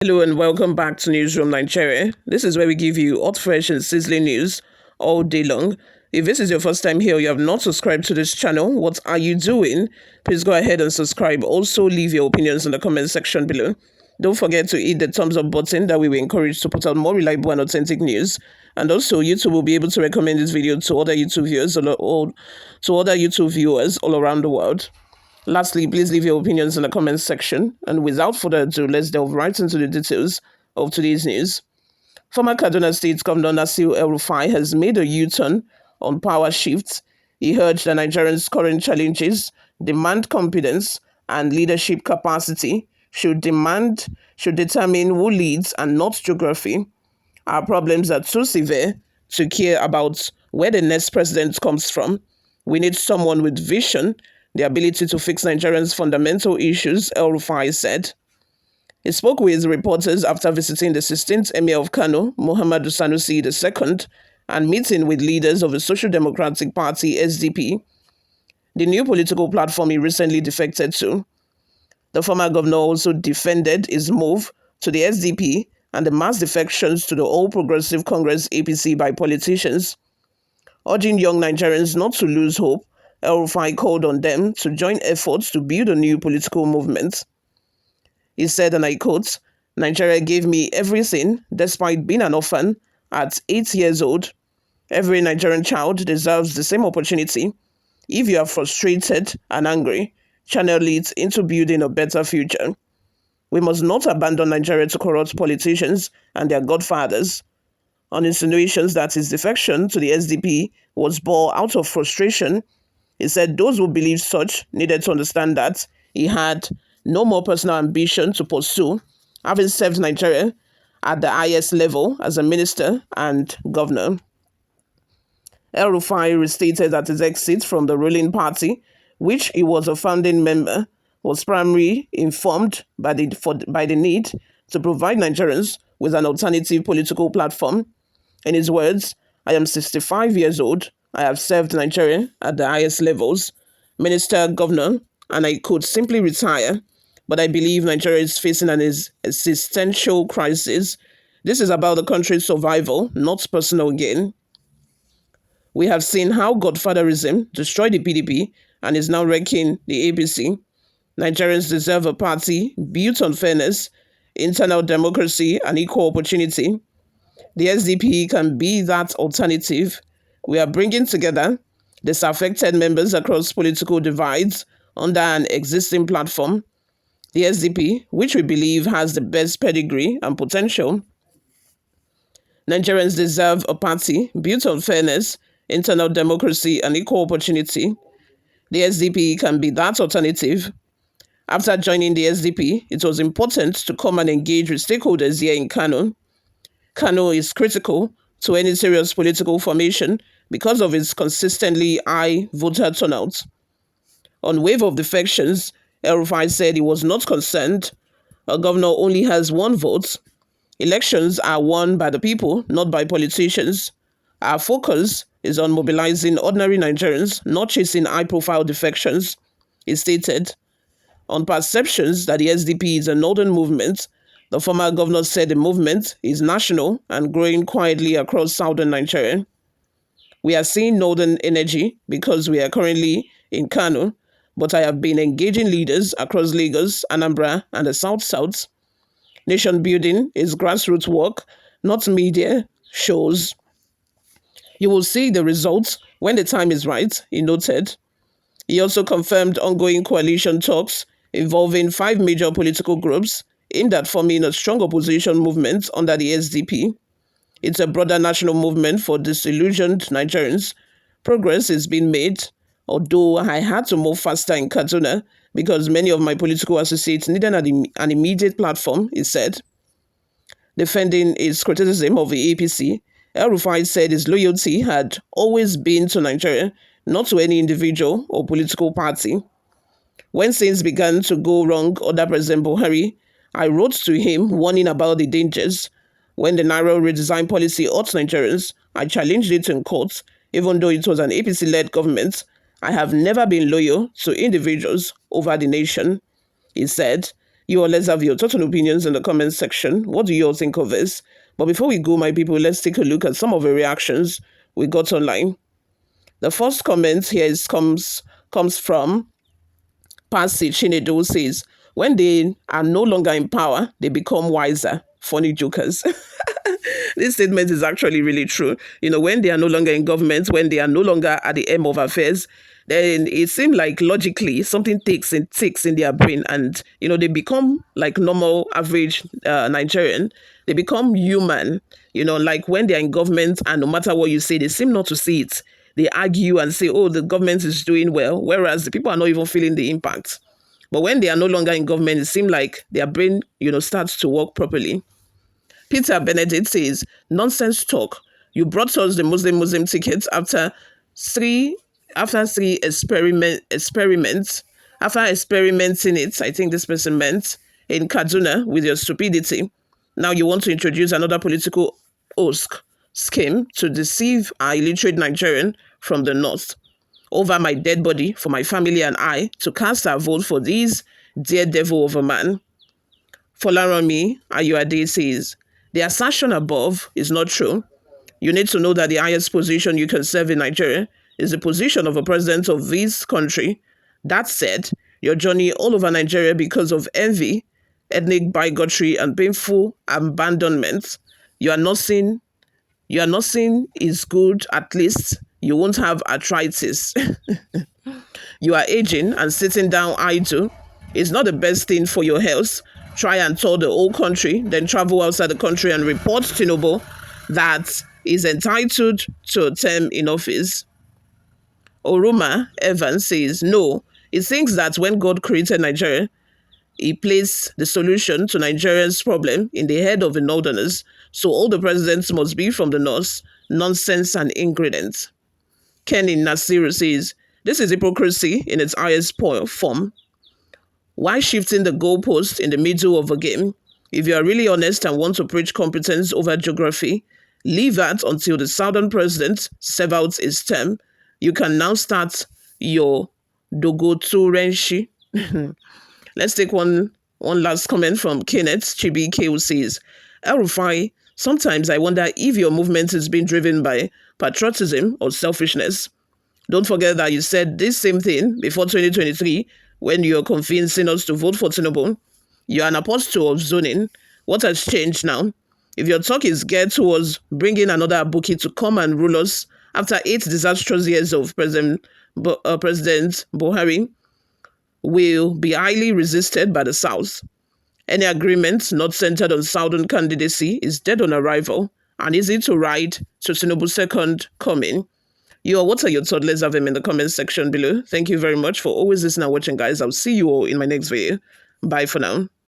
Hello and welcome back to Newsroom Nigeria. This is where we give you hot, fresh, and sizzling news all day long. If this is your first time here, you have not subscribed to this channel, what are you doing? Please go ahead and subscribe. Also, leave your opinions in the comment section below. Don't forget to hit the thumbs up button that we will encourage to put out more reliable and authentic news. And also, YouTube will be able to recommend this video to other YouTube viewers all around the world. Lastly, please leave your opinions in the comments section. And without further ado, let's delve right into the details of today's news. Former Kaduna State Governor El-Rufai has made a U-turn on power shifts. He urged that Nigerians' current challenges demand competence and leadership capacity should determine who leads and not geography. Our problems are too severe to care about where the next president comes from. We need someone with vision, the ability to fix Nigerians' fundamental issues, El-Rufai said. He spoke with reporters after visiting the 16th Emir of Kano, Muhammadu Sanusi II, and meeting with leaders of the Social Democratic Party, SDP, the new political platform he recently defected to. The former governor also defended his move to the SDP and the mass defections to the All Progressive Congress, APC, by politicians. Urging young Nigerians not to lose hope, El-Rufai called on them to join efforts to build a new political movement. He said, and I quote, "Nigeria gave me everything despite being an orphan at 8 years old. Every Nigerian child deserves the same opportunity. If you are frustrated and angry, channel it into building a better future. We must not abandon Nigeria to corrupt politicians and their godfathers." On insinuations that his defection to the SDP was born out of frustration, he said those who believed such needed to understand that he had no more personal ambition to pursue, having served Nigeria at the highest level as a minister and governor. El-Rufai restated that his exit from the ruling party, which he was a founding member, was primarily informed by the need to provide Nigerians with an alternative political platform. In his words, "I am 65 years old. I have served Nigeria at the highest levels, minister, governor, and I could simply retire. But I believe Nigeria is facing an existential crisis. This is about the country's survival, not personal gain. We have seen how godfatherism destroyed the PDP and is now wrecking the APC. Nigerians deserve a party built on fairness, internal democracy, and equal opportunity. The SDP can be that alternative. We are bringing together disaffected members across political divides under an existing platform. The SDP, which we believe has the best pedigree and potential. Nigerians deserve a party built on fairness, internal democracy, and equal opportunity. The SDP can be that alternative. After joining the SDP, it was important to come and engage with stakeholders here in Kano. Kano is critical to any serious political formation because of its consistently high voter turnout. On wave of defections, El-Rufai said he was not concerned. A governor only has one vote. Elections are won by the people, not by politicians. Our focus is on mobilizing ordinary Nigerians, not chasing high-profile defections, he stated. On perceptions that the SDP is a northern movement, the former governor said the movement is national and growing quietly across southern Nigeria. We are seeing northern energy because we are currently in Kano, but I have been engaging leaders across Lagos, Anambra, and the South-South. Nation building is grassroots work, not media shows. You will see the results when the time is right, he noted. He also confirmed ongoing coalition talks involving 5 major political groups aimed at forming a strong opposition movement under the SDP. It's a broader national movement for disillusioned Nigerians. Progress is being made, although I had to move faster in Kaduna because many of my political associates needed an immediate platform, he said. Defending his criticism of the APC, El-Rufai said his loyalty had always been to Nigeria, not to any individual or political party. When things began to go wrong under President Buhari, I wrote to him warning about the dangers. When the narrow redesign policy hurt Nigerians, I challenged it in court. Even though it was an APC-led government, I have never been loyal to individuals over the nation, he said. Let's have your total opinions in the comments section. What do you all think of this? But before we go, my people, let's take a look at some of the reactions we got online. The first comment here comes from Pasi Chinedu says, when they are no longer in power, they become wiser. Funny jokers. This statement is actually really true. When they are no longer in government, when they are no longer at the aim of affairs, then it seems like logically something ticks in their brain, and they become like normal, average Nigerian. They become human. Like when they are in government, and no matter what you say, they seem not to see it. They argue and say, "Oh, the government is doing well," whereas the people are not even feeling the impact. But when they are no longer in government, it seems like their brain, starts to work properly. Peter Benedict says, nonsense talk. You brought us the Muslim tickets after three experiments. After experimenting it, I think this person meant, in Kaduna with your stupidity. Now you want to introduce another political scheme to deceive our illiterate Nigerian from the north over my dead body for my family and I to cast our vote for this dear devil of a man. Folaranmi Ayuade says, the assertion above is not true. You need to know that the highest position you can serve in Nigeria is the position of a president of this country. That said, your journey all over Nigeria because of envy, ethnic bigotry, and painful abandonment, you are not seeing is good. At least you won't have arthritis. You are aging and sitting down idle. It's not the best thing for your health. Try and tour the whole country, then travel outside the country and report Tinubu that is entitled to a term in office. Oruma Evans says, no, he thinks that when God created Nigeria, he placed the solution to Nigeria's problem in the head of the northerners, so all the presidents must be from the north. Nonsense and ingredients. Kenny Nasiru says, this is hypocrisy in its highest form. Why shifting the goalpost in the middle of a game? If you are really honest and want to preach competence over geography, leave that until the southern president serves out his term. You can now start your Dogotu Renshi. Let's take one last comment from Kenneth Chibike, who says, El-Rufai, sometimes I wonder if your movement is being driven by patriotism or selfishness. Don't forget that you said this same thing before 2023 when you were convincing us to vote for Tinubu. You are an apostle of zoning. What has changed now? If your talk is geared towards bringing another Abuki to come and rule us after 8 disastrous years of President Buhari, will be highly resisted by the South. Any agreement not centered on Southern candidacy is dead on arrival and easy to ride to Tinubu's second coming. What are your thoughts? Let's have them in the comment section below. Thank you very much for always listening and watching, guys. I'll see you all in my next video. Bye for now.